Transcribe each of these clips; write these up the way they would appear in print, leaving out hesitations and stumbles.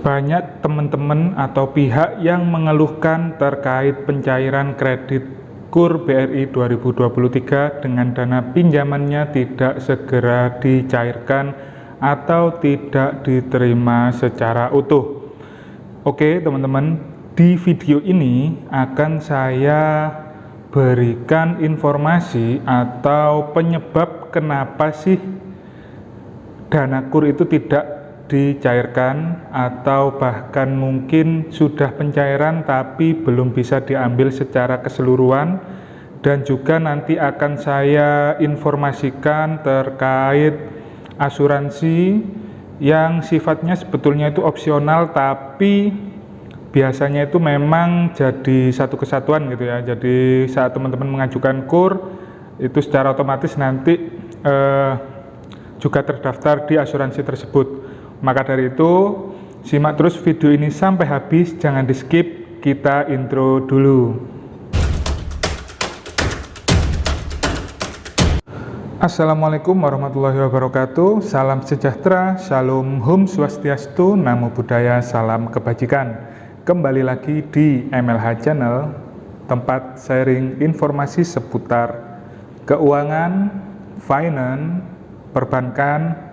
Banyak teman-teman atau pihak yang mengeluhkan terkait pencairan kredit KUR BRI 2023 dengan dana pinjamannya tidak segera dicairkan atau tidak diterima secara utuh. Oke teman-teman, di video ini akan saya berikan informasi atau penyebab kenapa sih dana KUR itu tidak dicairkan atau bahkan mungkin sudah pencairan tapi belum bisa diambil secara keseluruhan, dan juga nanti akan saya informasikan terkait asuransi yang sifatnya sebetulnya itu opsional tapi biasanya itu memang jadi satu kesatuan gitu ya. Jadi saat teman-teman mengajukan KUR itu secara otomatis nanti juga terdaftar di asuransi tersebut. Maka dari itu, simak terus video ini sampai habis, jangan di skip, kita intro dulu. Assalamualaikum warahmatullahi wabarakatuh, salam sejahtera, shalom, hum swastiastu, namo buddhaya, salam kebajikan. Kembali lagi di MLH Channel, tempat sharing informasi seputar keuangan, finance, perbankan,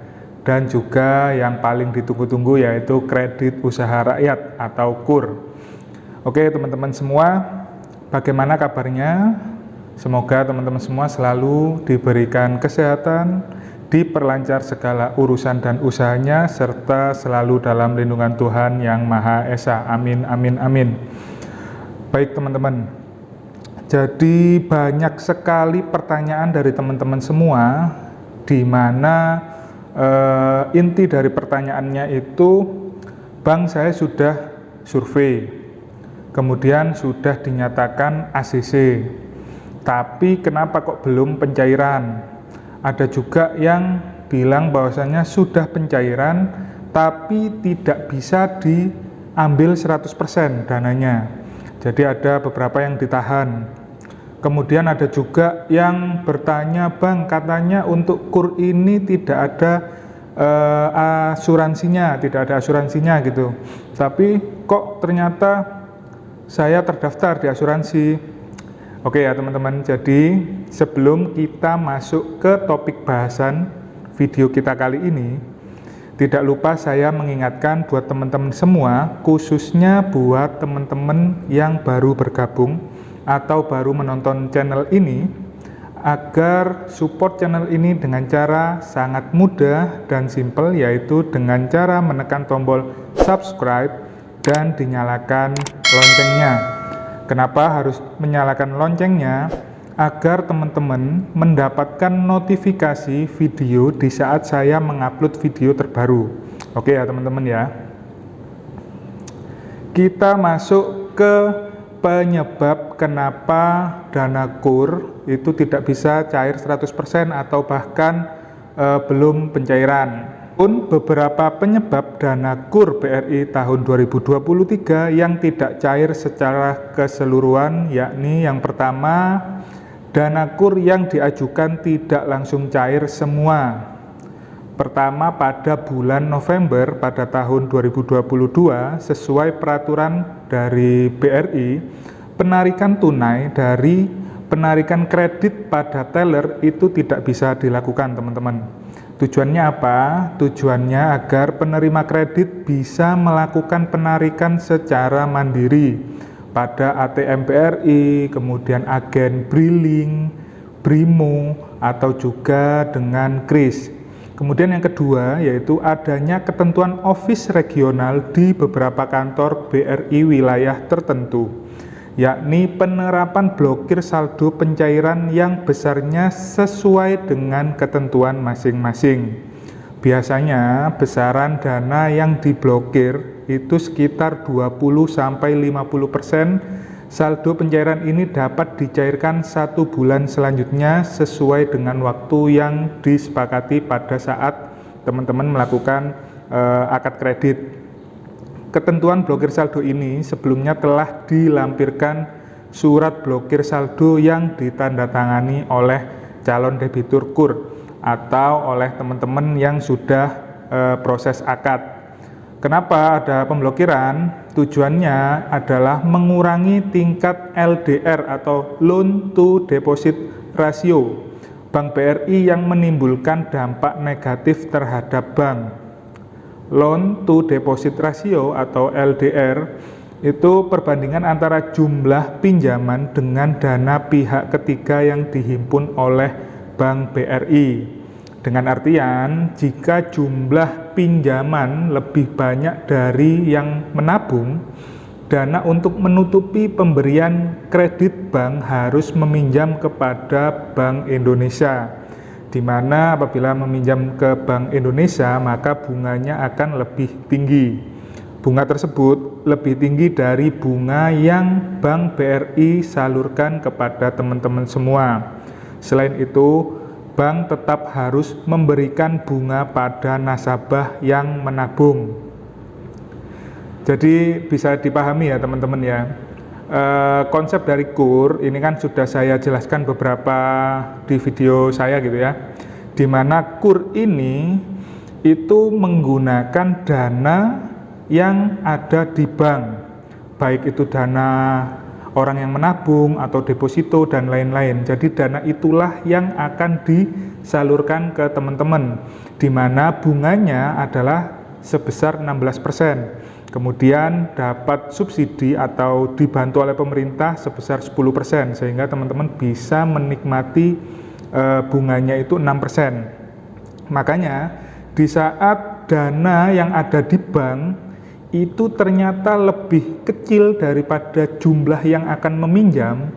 dan juga yang paling ditunggu-tunggu yaitu kredit usaha rakyat atau KUR. Oke teman-teman semua, bagaimana kabarnya? Semoga teman-teman semua selalu diberikan kesehatan, diperlancar segala urusan dan usahanya, serta selalu dalam lindungan Tuhan Yang Maha Esa. Amin, amin, amin. Baik teman-teman, jadi banyak sekali pertanyaan dari teman-teman semua, di mana inti dari pertanyaannya itu, Bang, saya sudah survei, kemudian sudah dinyatakan ACC, tapi kenapa kok belum pencairan? Ada juga yang bilang bahwasanya sudah pencairan tapi tidak bisa diambil 100% dananya, jadi ada beberapa yang ditahan. Kemudian ada juga yang bertanya, Bang, katanya untuk KUR ini tidak ada asuransinya, gitu. Tapi kok ternyata saya terdaftar di asuransi. Oke ya teman-teman, jadi sebelum kita masuk ke topik bahasan video kita kali ini, tidak lupa saya mengingatkan buat teman-teman semua, khususnya buat teman-teman yang baru bergabung atau baru menonton channel ini, agar support channel ini dengan cara sangat mudah dan simple, yaitu dengan cara menekan tombol subscribe dan dinyalakan loncengnya. Kenapa harus menyalakan loncengnya? Agar teman-teman mendapatkan notifikasi video di saat saya mengupload video terbaru. Oke ya teman-teman ya. Kita masuk ke penyebab kenapa dana KUR itu tidak bisa cair 100% atau bahkan belum pencairan. Pun beberapa penyebab dana KUR BRI tahun 2023 yang tidak cair secara keseluruhan, yakni yang pertama, dana KUR yang diajukan tidak langsung cair semua. Pertama, pada bulan November pada tahun 2022, sesuai peraturan dari BRI, penarikan tunai dari penarikan kredit pada teller itu tidak bisa dilakukan teman-teman. Tujuannya apa? Tujuannya agar penerima kredit bisa melakukan penarikan secara mandiri pada ATM BRI, kemudian agen Briling, Brimo, atau juga dengan KRIS. Kemudian yang kedua yaitu adanya ketentuan office regional di beberapa kantor BRI wilayah tertentu, yakni penerapan blokir saldo pencairan yang besarnya sesuai dengan ketentuan masing-masing. Biasanya besaran dana yang diblokir itu sekitar 20-50%. Saldo pencairan ini dapat dicairkan 1 bulan selanjutnya sesuai dengan waktu yang disepakati pada saat teman-teman melakukan akad kredit. Ketentuan blokir saldo ini sebelumnya telah dilampirkan surat blokir saldo yang ditandatangani oleh calon debitur KUR atau oleh teman-teman yang sudah proses akad. Kenapa ada pemblokiran? Tujuannya adalah mengurangi tingkat LDR atau loan to deposit ratio Bank BRI yang menimbulkan dampak negatif terhadap bank. Loan to deposit ratio atau LDR itu perbandingan antara jumlah pinjaman dengan dana pihak ketiga yang dihimpun oleh Bank BRI. Dengan artian, jika jumlah pinjaman lebih banyak dari yang menabung, dana untuk menutupi pemberian kredit bank harus meminjam kepada Bank Indonesia, di mana apabila meminjam ke Bank Indonesia, maka bunganya akan lebih tinggi. Bunga tersebut lebih tinggi dari bunga yang Bank BRI salurkan kepada teman-teman semua. Selain itu, bank tetap harus memberikan bunga pada nasabah yang menabung. Jadi bisa dipahami ya teman-teman ya. Konsep dari KUR ini kan sudah saya jelaskan beberapa di video saya gitu ya. Di mana KUR ini itu menggunakan dana yang ada di bank, baik itu dana orang yang menabung atau deposito dan lain-lain. Jadi dana itulah yang akan disalurkan ke teman-teman, di mana bunganya adalah sebesar 16%. Kemudian dapat subsidi atau dibantu oleh pemerintah sebesar 10%, sehingga teman-teman bisa menikmati bunganya itu 6%. Makanya di saat dana yang ada di bank itu ternyata lebih kecil daripada jumlah yang akan meminjam,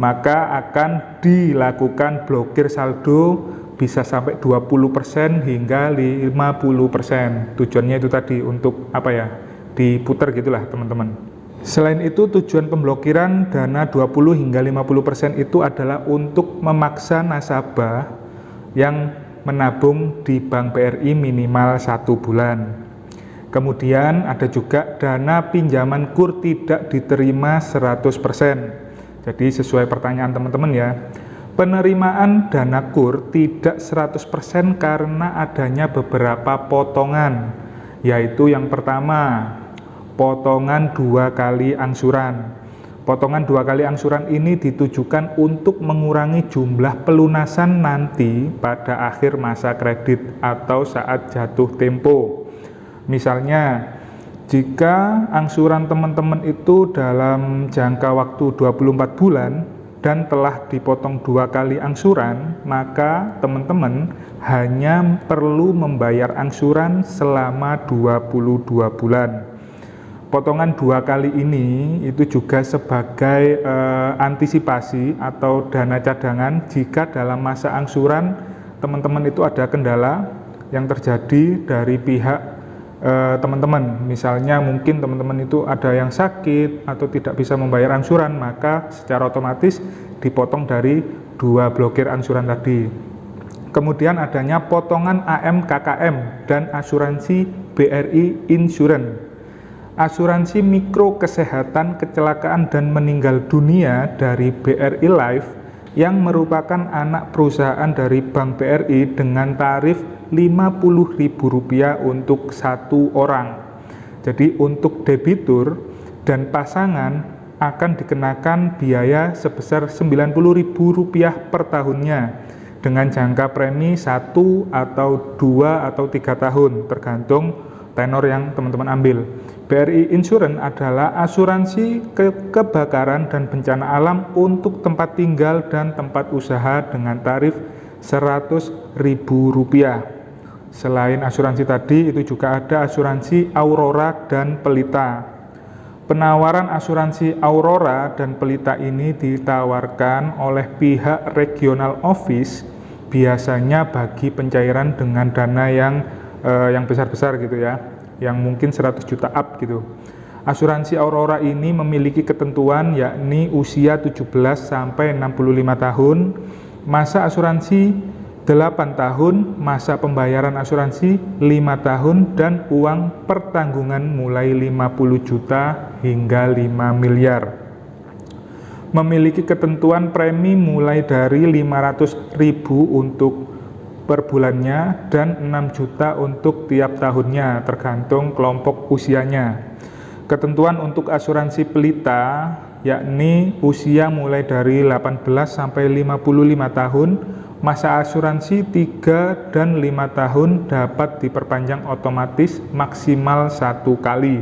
maka akan dilakukan blokir saldo bisa sampai 20% hingga 50%. Tujuannya itu tadi untuk apa ya? Diputar gitulah teman-teman. Selain itu, tujuan pemblokiran dana 20 hingga 50% itu adalah untuk memaksa nasabah yang menabung di Bank BRI minimal 1 bulan. Kemudian ada juga dana pinjaman KUR tidak diterima 100%. Jadi sesuai pertanyaan teman-teman ya, penerimaan dana KUR tidak 100% karena adanya beberapa potongan, yaitu yang pertama, potongan 2 kali angsuran. Potongan 2 kali angsuran ini ditujukan untuk mengurangi jumlah pelunasan nanti pada akhir masa kredit atau saat jatuh tempo. Misalnya, jika angsuran teman-teman itu dalam jangka waktu 24 bulan dan telah dipotong 2 kali angsuran, maka teman-teman hanya perlu membayar angsuran selama 22 bulan. Potongan 2 kali ini itu juga sebagai antisipasi atau dana cadangan jika dalam masa angsuran teman-teman itu ada kendala yang terjadi dari pihak teman-teman. Misalnya mungkin teman-teman itu ada yang sakit atau tidak bisa membayar angsuran, maka secara otomatis dipotong dari 2 blokir angsuran tadi. Kemudian adanya potongan AM/KKM dan asuransi BRI Insurance. Asuransi mikro kesehatan kecelakaan dan meninggal dunia dari BRI Life yang merupakan anak perusahaan dari Bank BRI dengan tarif Rp50.000 untuk 1 orang. Jadi untuk debitur dan pasangan akan dikenakan biaya sebesar Rp90.000 per tahunnya dengan jangka premi 1 atau 2 atau 3 tahun tergantung tenor yang teman-teman ambil. BRI Insurance adalah asuransi kebakaran dan bencana alam untuk tempat tinggal dan tempat usaha dengan tarif Rp100.000. Selain asuransi tadi, itu juga ada asuransi Aurora dan Pelita. Penawaran asuransi Aurora dan Pelita ini ditawarkan oleh pihak regional office, biasanya bagi pencairan dengan dana yang besar-besar gitu ya, yang mungkin 100 juta up gitu. Asuransi Aurora ini memiliki ketentuan yakni usia 17 sampai 65 tahun, masa asuransi 8 tahun, masa pembayaran asuransi 5 tahun, dan uang pertanggungan mulai 50 juta hingga 5 miliar. Memiliki ketentuan premi mulai dari 500.000 untuk per bulannya dan 6 juta untuk tiap tahunnya tergantung kelompok usianya. Ketentuan untuk asuransi pelita yakni usia mulai dari 18 sampai 55 tahun, masa asuransi 3 dan 5 tahun dapat diperpanjang otomatis maksimal 1 kali.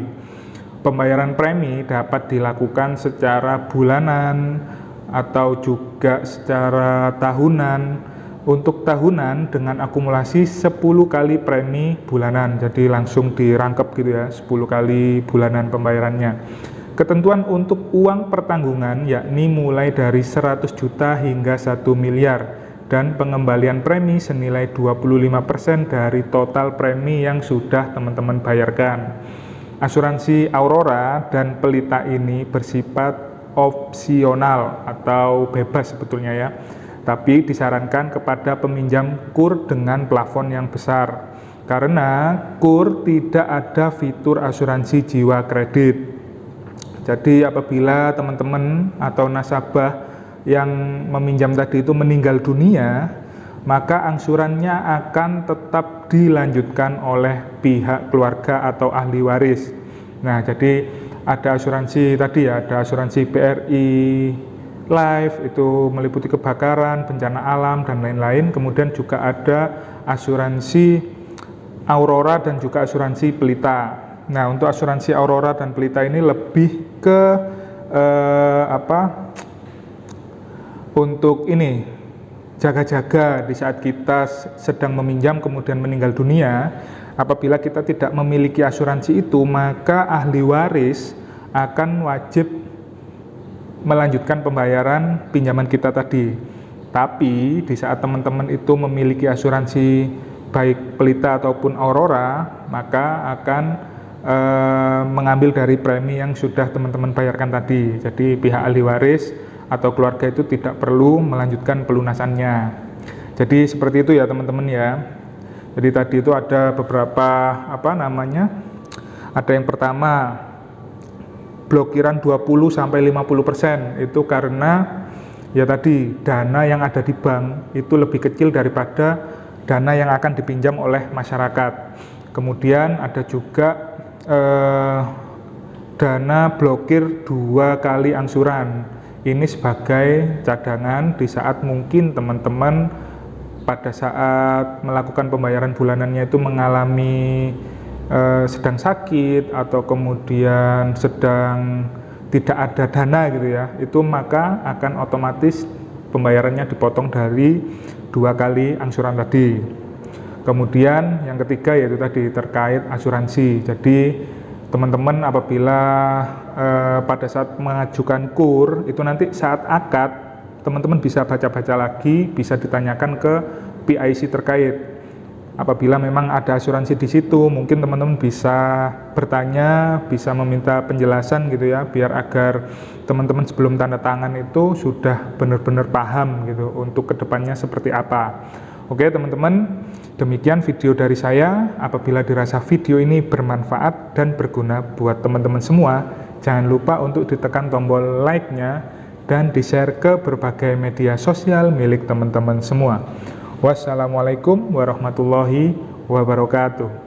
Pembayaran premi dapat dilakukan secara bulanan atau juga secara tahunan. Untuk tahunan dengan akumulasi 10 kali premi bulanan, jadi langsung dirangkep gitu ya, 10 kali bulanan pembayarannya. Ketentuan untuk uang pertanggungan yakni mulai dari 100 juta hingga 1 miliar dan pengembalian premi senilai 25% dari total premi yang sudah teman-teman bayarkan. Asuransi Aurora dan pelita ini bersifat opsional atau bebas sebetulnya ya, tapi disarankan kepada peminjam KUR dengan plafon yang besar karena KUR tidak ada fitur asuransi jiwa kredit. Jadi apabila teman-teman atau nasabah yang meminjam tadi itu meninggal dunia, maka angsurannya akan tetap dilanjutkan oleh pihak keluarga atau ahli waris. Nah, jadi ada asuransi tadi ya, ada asuransi BRI Life, itu meliputi kebakaran, bencana alam, dan lain-lain. Kemudian juga ada asuransi Aurora dan juga asuransi pelita. Nah, untuk asuransi Aurora dan pelita ini lebih ke untuk ini, jaga-jaga di saat kita sedang meminjam kemudian meninggal dunia. Apabila kita tidak memiliki asuransi itu, maka ahli waris akan wajib melanjutkan pembayaran pinjaman kita tadi. Tapi di saat teman-teman itu memiliki asuransi baik pelita ataupun Aurora, maka akan mengambil dari premi yang sudah teman-teman bayarkan tadi. Jadi pihak ahli waris atau keluarga itu tidak perlu melanjutkan pelunasannya. Jadi seperti itu ya teman-teman ya. Jadi tadi itu ada beberapa ada yang pertama blokiran 20-50% itu karena ya tadi dana yang ada di bank itu lebih kecil daripada dana yang akan dipinjam oleh masyarakat. Kemudian ada juga dana blokir 2 kali angsuran. Ini sebagai cadangan di saat mungkin teman-teman pada saat melakukan pembayaran bulanannya itu mengalami sedang sakit atau kemudian sedang tidak ada dana gitu ya, itu maka akan otomatis pembayarannya dipotong dari 2 kali angsuran tadi. Kemudian yang ketiga yaitu tadi terkait asuransi. Jadi teman-teman apabila pada saat mengajukan KUR itu nanti saat akad teman-teman bisa baca-baca lagi, bisa ditanyakan ke PIC terkait. Apabila memang ada asuransi di situ, mungkin teman-teman bisa bertanya, bisa meminta penjelasan gitu ya, biar agar teman-teman sebelum tanda tangan itu sudah benar-benar paham gitu untuk kedepannya seperti apa. Oke teman-teman, demikian video dari saya. Apabila dirasa video ini bermanfaat dan berguna buat teman-teman semua, jangan lupa untuk ditekan tombol like-nya dan di-share ke berbagai media sosial milik teman-teman semua. Wassalamualaikum warahmatullahi wabarakatuh.